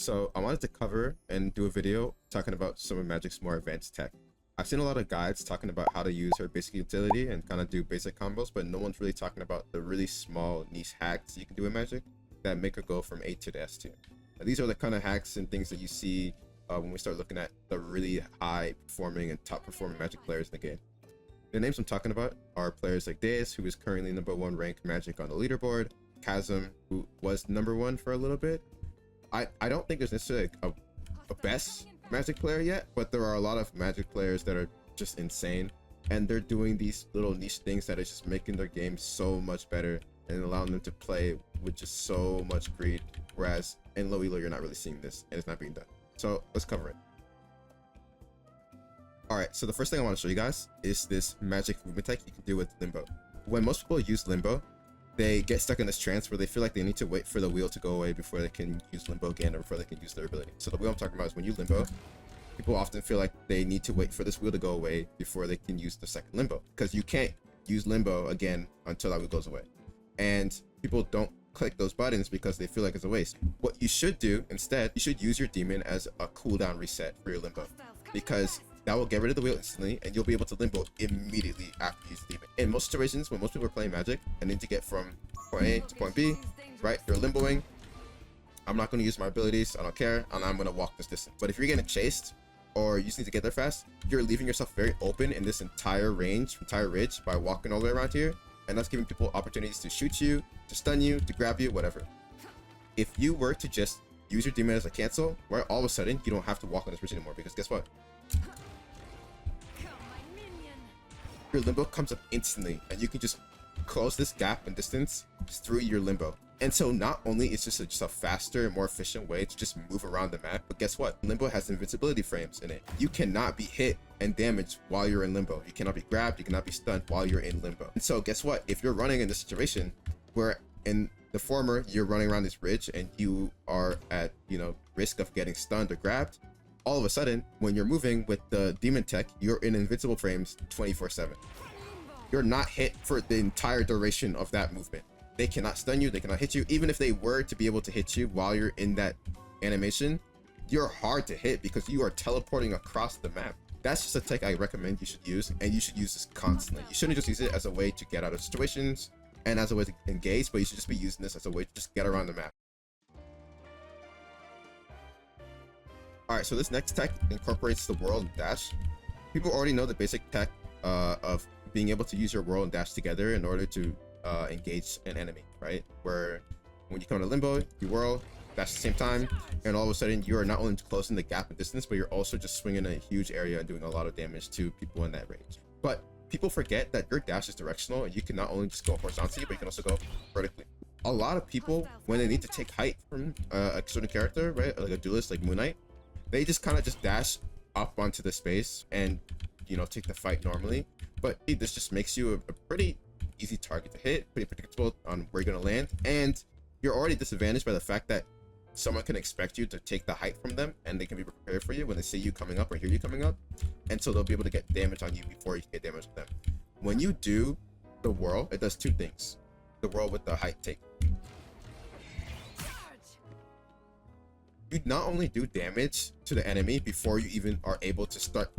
So I wanted to cover and do a video talking about some of Magic's more advanced tech. I've seen a lot of guides talking about how to use her basic utility and kind of do basic combos, but no one's really talking about the really small niche hacks you can do in Magic that make her go from A tier to S tier. Now, these are the kind of hacks and things that you see when we start looking at the really high performing and top performing Magic players in the game. The names I'm talking about are players like Deus, who is currently #1 ranked Magic on the leaderboard, Chasm, who was #1 for a little bit. I don't think there's necessarily a best Magic player yet, but there are a lot of Magic players that are just insane, and they're doing these little niche things that are just making their game so much better and allowing them to play with just so much greed, whereas in low elo you're not really seeing this and it's not being done. So let's cover it. Alright, so the first thing I want to show you guys is this Magic movement tech you can do with Limbo. When most people use Limbo, they get stuck in this trance where they feel like they need to wait for the wheel to go away before they can use Limbo again or before they can use their ability. So the wheel I'm talking about is when you Limbo, people often feel like they need to wait for this wheel to go away before they can use the second Limbo, because you can't use Limbo again until that wheel goes away. And people don't click those buttons because they feel like it's a waste. What you should do instead, you should use your demon as a cooldown reset for your Limbo, because that will get rid of the wheel instantly and you'll be able to Limbo immediately after you use the demon. In most situations, when most people are playing Magic and need to get from point A to point B, right, you're Limboing. I'm not going to use my abilities, I don't care, and I'm going to walk this distance. But if you're getting chased or you just need to get there fast, you're leaving yourself very open in this entire range, entire ridge, by walking all the way around here, and that's giving people opportunities to shoot you, to stun you, to grab you, whatever. If you were to just use your demon as a cancel, where all of a sudden you don't have to walk on this bridge anymore, because guess what? Your Limbo comes up instantly and you can just close this gap and distance through your Limbo. And so not only is this just a faster and more efficient way to just move around the map, but guess what? Limbo has invincibility frames in it. You cannot be hit and damaged while you're in Limbo. You cannot be grabbed, you cannot be stunned while you're in Limbo. And so guess what? If you're running in this situation where in the former you're running around this bridge and you are at, risk of getting stunned or grabbed, all of a sudden, when you're moving with the demon tech, you're in invincible frames 24/7. You're not hit for the entire duration of that movement. They cannot stun you, they cannot hit you. Even if they were to be able to hit you while you're in that animation, you're hard to hit because you are teleporting across the map. That's just a tech I recommend you should use, and you should use this constantly. You shouldn't just use it as a way to get out of situations and as a way to engage, but you should just be using this as a way to just get around the map. Alright, so this next tech incorporates the whirl and dash. People already know the basic tech of being able to use your whirl and dash together in order to engage an enemy, right? Where when you come to Limbo, you whirl, dash at the same time, and all of a sudden you are not only closing the gap in distance, but you're also just swinging a huge area and doing a lot of damage to people in that range. But people forget that your dash is directional and you can not only just go horizontally, but you can also go vertically. A lot of people, when they need to take height from a certain character, right, like a duelist like Moon Knight, they just kind of just dash up onto the space and take the fight normally. But this just makes you a pretty easy target to hit, pretty predictable on where you're going to land, and you're already disadvantaged by the fact that someone can expect you to take the height from them and they can be prepared for you when they see you coming up or hear you coming up, and so they'll be able to get damage on you before you can get damage on them. When you do the whirl, it does two things. The whirl with the height take, you not only do damage to the enemy before you even are able to start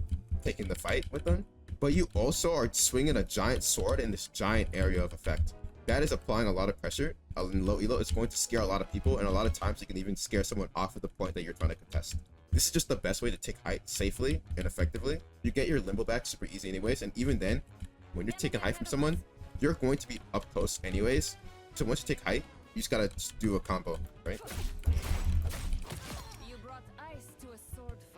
taking the fight with them, but you also are swinging a giant sword in this giant area of effect. That is applying a lot of pressure. In low elo, it's going to scare a lot of people, and a lot of times you can even scare someone off at the point that you're trying to contest. This is just the best way to take height safely and effectively. You get your Limbo back super easy anyways, and even then, when you're taking height from someone, you're going to be up close anyways. So once you take height, you just gotta just do a combo, right?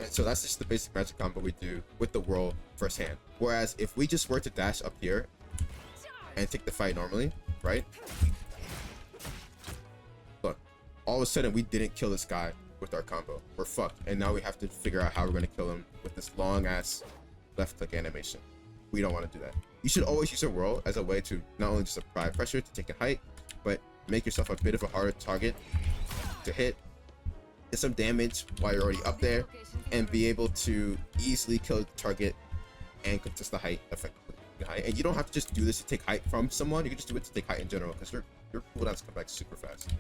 And so that's just the basic Magic combo we do with the whirl firsthand. Whereas if we just were to dash up here and take the fight normally, right? Look, all of a sudden we didn't kill this guy with our combo. We're fucked. And now we have to figure out how we're going to kill him with this long ass left click animation. We don't want to do that. You should always use a whirl as a way to not only just apply pressure to take a height, but make yourself a bit of a harder target to hit, get some damage while you're already up there, and be able to easily kill the target and contest the height effectively. And you don't have to just do this to take height from someone, you can just do it to take height in general, because your cooldowns come back super fast.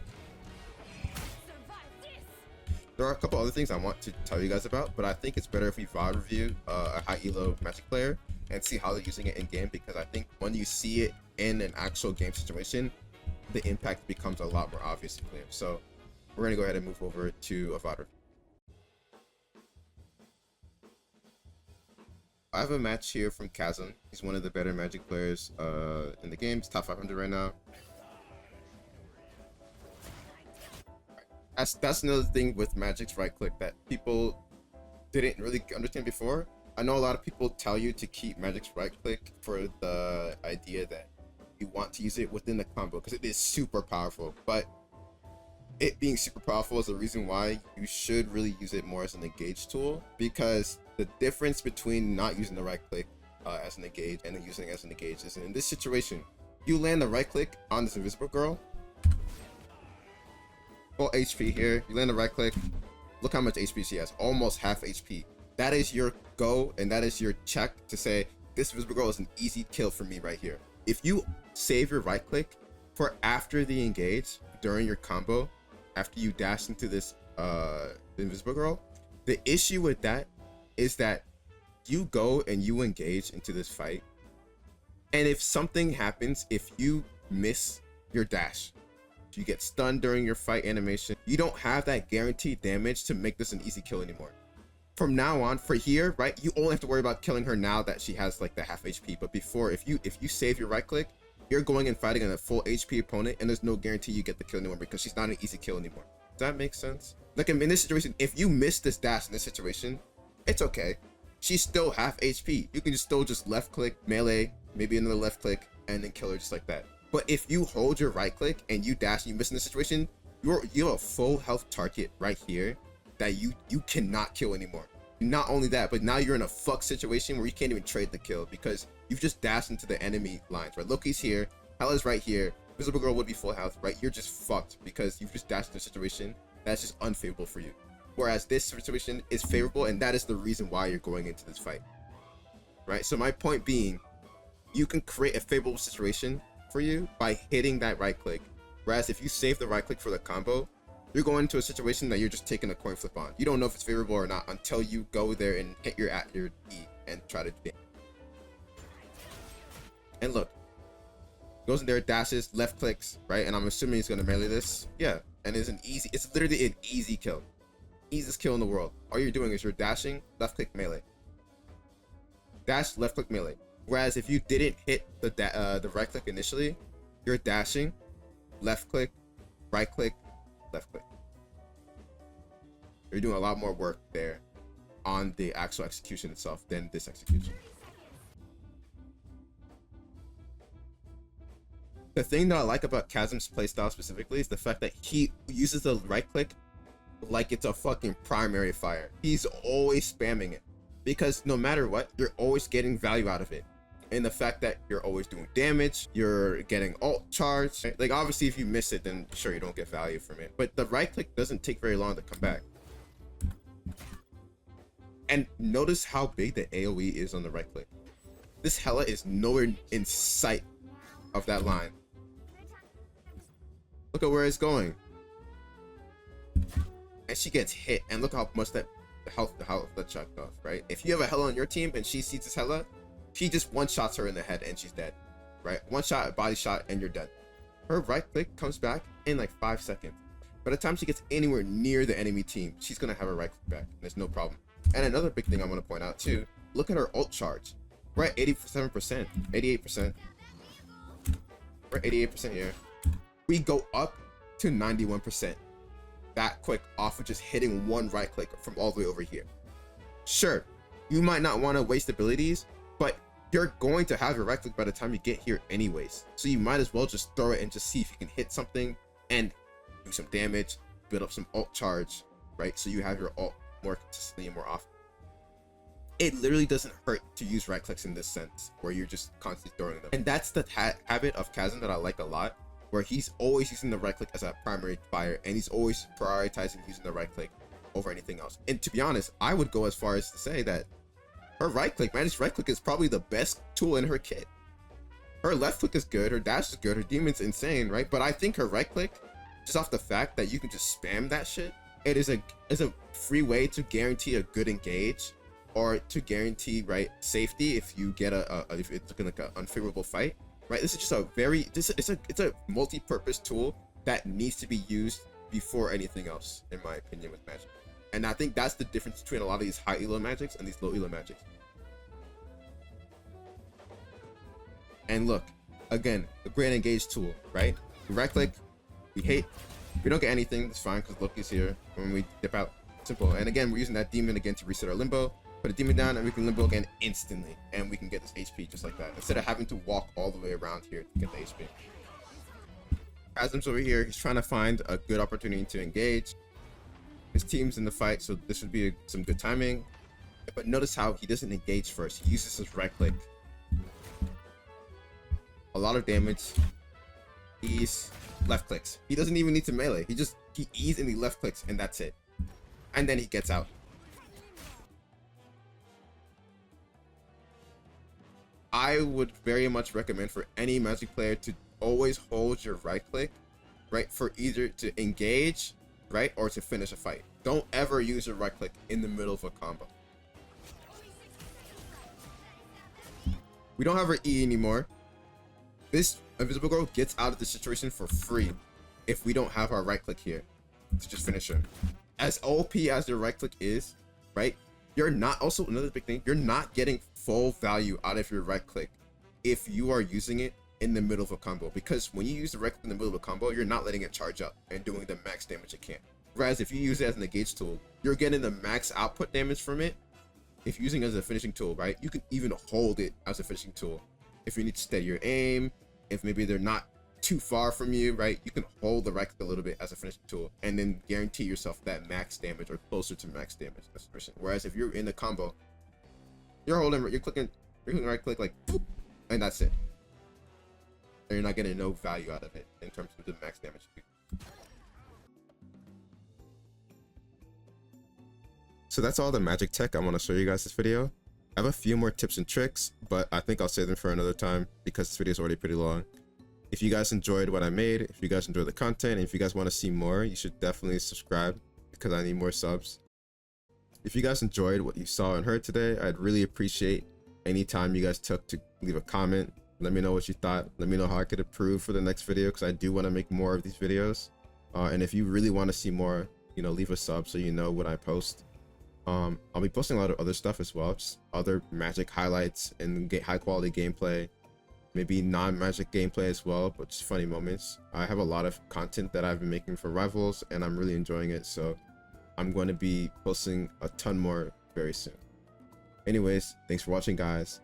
There are a couple other things I want to tell you guys about, but I think it's better if we VOD review a high elo Magic player and see how they're using it in game, because I think when you see it in an actual game situation, the impact becomes a lot more obvious and clear. So we're gonna go ahead and move over to a VOD review. I have a match here from Chasm. He's one of the better Magic players in the game. He's top 500 right now. That's another thing with Magic's right click that people didn't really understand before. I know a lot of people tell you to keep Magic's right click for the idea that you want to use it within the combo because it is super powerful, but it being super powerful is the reason why you should really use it more as an engage tool, because the difference between not using the right click as an engage and then using it as an engage is in this situation, you land the right click on this invisible girl, full HP here, you land the right click, look how much HP she has, almost half HP. That is your go, and that is your check to say, this invisible girl is an easy kill for me right here. If you save your right click for after the engage, during your combo, after you dash into this invisible girl, the issue with that is that you go and you engage into this fight, and if something happens, if you miss your dash, you get stunned during your fight animation, you don't have that guaranteed damage to make this an easy kill anymore. From now on, for here, right, you only have to worry about killing her now that she has like the half HP. But before, if you save your right click, you're going and fighting a full HP opponent, and there's no guarantee you get the kill anymore because she's not an easy kill anymore. Does that make sense? Like in this situation, if you miss this dash in this situation, it's okay. She's still half HP. You can just left click, melee, maybe another left click, and then kill her just like that. But if you hold your right click and you dash and you miss in this situation, you have a full health target right here that you cannot kill anymore. Not only that, but now you're in a fuck situation where you can't even trade the kill because you've just dashed into the enemy lines, right? Loki's here, Hela's right here, Visible Girl would be full health, right? You're just fucked because you've just dashed into a situation that's just unfavorable for you. Whereas this situation is favorable, and that is the reason why you're going into this fight, right? So my point being, you can create a favorable situation for you by hitting that right click. Whereas if you save the right click for the combo, you're going into a situation that you're just taking a coin flip on. You don't know if it's favorable or not until you go there and hit your E and try to do it. And look, goes in there, dashes, left clicks, right? And I'm assuming he's gonna melee this. Yeah, and it's literally an easy kill. Easiest kill in the world. All you're doing is you're dashing, left click, melee. Dash, left click, melee. Whereas if you didn't hit the right click initially, you're dashing, left click, right click, left click. You're doing a lot more work there on the actual execution itself than this execution. The thing that I like about Chasm's playstyle specifically is the fact that he uses the right click like it's a fucking primary fire. He's always spamming it because no matter what, you're always getting value out of it. And the fact that you're always doing damage, you're getting alt charge. Right? Like obviously if you miss it, then sure you don't get value from it. But the right click doesn't take very long to come back. And notice how big the AoE is on the right click. This Hela is nowhere in sight of that line. Look at where it's going. And she gets hit, and look how much the health that chucked off, right? If you have a Hela on your team and she sees this Hela, she just one-shots her in the head and she's dead, right? One shot, body shot, and you're dead. Her right click comes back in like 5 seconds. By the time she gets anywhere near the enemy team, she's gonna have her right click back. There's no problem. And another big thing I want to point out too, look at her ult charge. We're at 87%, 88%. We're at 88% here. We go up to 91%. That quick off of just hitting one right click from all the way over here. Sure, you might not want to waste abilities, but you're going to have your right click by the time you get here anyways. So you might as well just throw it and just see if you can hit something and do some damage, build up some ult charge, right? So you have your ult more consistently and more often. It literally doesn't hurt to use right clicks in this sense, where you're just constantly throwing them. And that's the habit of Chasm that I like a lot, where he's always using the right click as a primary fire, and he's always prioritizing using the right click over anything else. And to be honest, I would go as far as to say that her right click, Magic's right click, is probably the best tool in her kit. Her left click is good, her dash is good, her demon's insane, right? But I think her right click, just off the fact that you can just spam that shit, it is a free way to guarantee a good engage, or to guarantee, right, safety if you get if it's like an unfavorable fight, right? This is just it's a multi-purpose tool that needs to be used before anything else, in my opinion, with Magik. And I think that's the difference between a lot of these high elo Magics and these low elo Magics. And look, again, a great engage tool, right? We right click, we hate. If we don't get anything, it's fine because Loki's here. When we dip out, simple. And again, we're using that demon again to reset our limbo. Put a demon down and we can limbo again instantly. And we can get this HP just like that, instead of having to walk all the way around here to get the HP. Asm's over here, he's trying to find a good opportunity to engage. His team's in the fight, so this would be some good timing. But notice how he doesn't engage first. He uses his right click. A lot of damage. He's left clicks. He doesn't even need to melee. He easily left clicks and that's it. And then he gets out. I would very much recommend for any Magic player to always hold your right click, right, for either to engage, right, or to finish a fight. Don't ever use your right click in the middle of a combo. We don't have our E anymore. This Invisible Girl gets out of the situation for free if we don't have our right click here to just finish her. As OP as your right click is, right, you're not, also another big thing, you're not getting full value out of your right click if you are using it in the middle of a combo, because when you use the right click in the middle of a combo, you're not letting it charge up and doing the max damage it can. Whereas if you use it as an engage tool, you're getting the max output damage from it. If you're using it as a finishing tool, right, you can even hold it as a finishing tool. If you need to steady your aim, if maybe they're not too far from you, right, you can hold the right click a little bit as a finishing tool and then guarantee yourself that max damage or closer to max damage as a person. Whereas if you're in the combo, you're clicking right click like boop, and that's it. And you're not getting no value out of it in terms of the max damage. So that's all the Magic tech I want to show you guys this video. I have a few more tips and tricks, but I think I'll save them for another time because this video is already pretty long. If you guys enjoyed what I made, if you guys enjoyed the content, and if you guys want to see more, you should definitely subscribe because I need more subs. If you guys enjoyed what you saw and heard today, I'd really appreciate any time you guys took to leave a comment. Let me know what you thought. Let me know how I could improve for the next video because I do want to make more of these videos. And if you really want to see more, you know, leave a sub so you know when I post. I'll be posting a lot of other stuff as well, just other Magic highlights and high quality gameplay, maybe non-Magic gameplay as well, but just funny moments. I have a lot of content that I've been making for Rivals and I'm really enjoying it, so I'm going to be posting a ton more very soon. Anyways, thanks for watching, guys.